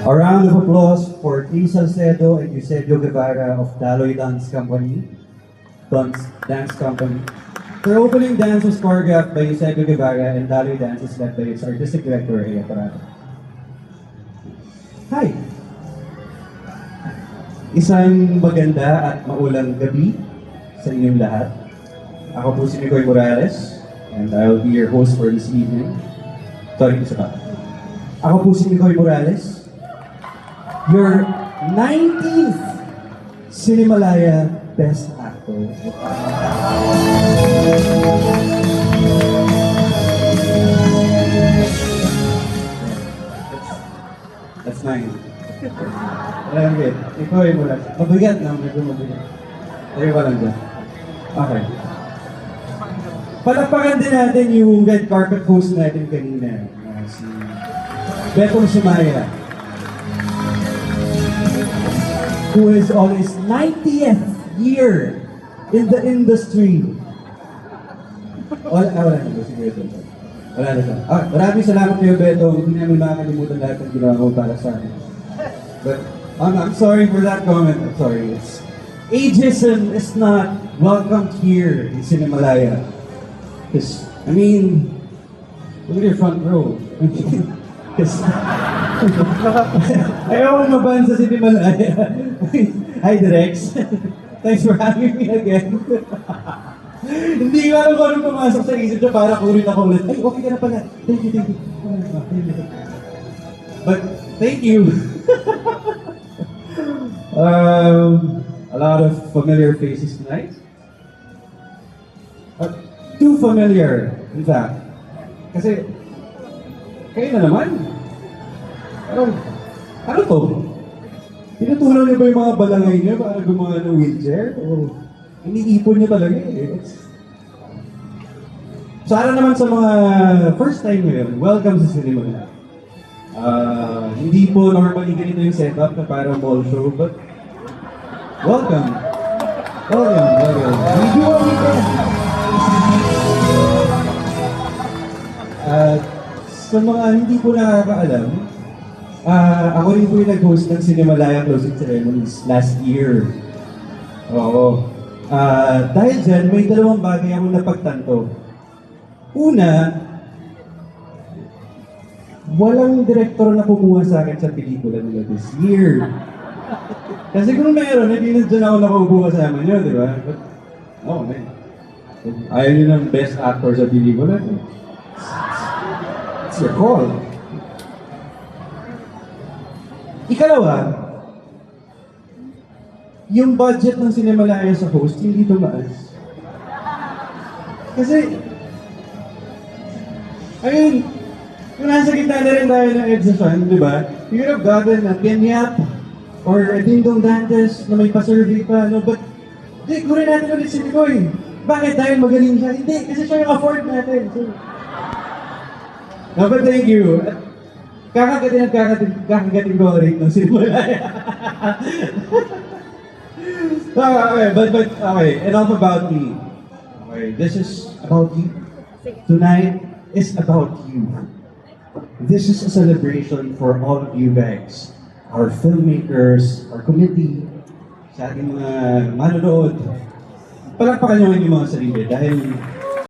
A round of applause for Team Salcedo and Eusebio Guevara of Daloy Dance Company. Dance Company. Their opening dance was choreographed by Eusebio Guevara and Daloy Dance is led by its artistic director, Aya Parado. Hi! Isang maganda at maulang gabi sa inyong lahat. Ako po si Nicoy Morales and I will be your host for this evening. Sorry, isa pa. Ako po si Nicoy Morales, your 19th Cinemalaya Best Actor. That's 9. Alam mo, ikaw ay mula. Mabigat na, medyo mabigat. Tayo ka lang dyan. Okay. Palakpakan din natin yung red carpet host natin kanina. Si Betong Sumaya. Who is on his 90th year in the industry. Wala na. Sige, wala na siya. Maraming salamat kayo, Beto. Hindi namin makakalimutan lahat ng ginawa mo para sa akin. But I'm sorry for that comment. I'm sorry. Ageism is not welcomed here in Cinemalaya. Because, I mean, look at your front row. Because, ayaw mo maban sa Cinemalaya. Hi, Direx. Thanks for having me again. Hindi ko alam kung anong pumasok sa isip niya para kurin ako ulit. Ay, okay ka na pala. Thank you. But, thank you. A lot of familiar faces tonight. Too familiar, in fact. Kasi, kayo na naman. Ano to? Tinutulong niyo ba yung mga balangay niyo para gumawa ng wheelchair? O iniipon niyo talaga eh. Sana naman sa mga first time ngayon, welcome sa Cinemalaya. Hindi po normally ganito yung setup na parang mall show, but welcome. We do what we can. Sa mga hindi po nakakaalam, ako rin po yung nag-host ng Cinemalaya closing ceremonies last year. Oo. Dahil dyan, may dalawang bagay akong napagtanto. Una, walang direktor na kumuha sa akin sa pelikula nila this year. Kasi kung meron, hindi na dyan ako nakaupo kasama nyo, di ba? But, oh man. Ayaw nyo ng best actor sa pelikula. It's your call. Ikalawa, yung budget ng Cinemalaya sa host, hindi tumaas. Kasi, ayun, kung nasa gitna na rin tayo ng EDSA Fund, di ba? You could have gotten a Kenyap or a Dingdong Dantes na may pa-survey pa, no? But, di, kunin natin ulit si Nicoy. Bakit? Dahil magaling siya? Hindi, kasi siya yung afford natin. So, no, but thank you. Kakagating ko rin ng Cinemalaya. Okay, but, okay, enough about me. Okay, this is about you. Tonight is about you. This is a celebration for all of you guys. Our filmmakers, our committee, sa ating mga manonood. Palakpakan nyo yung mga sarili dahil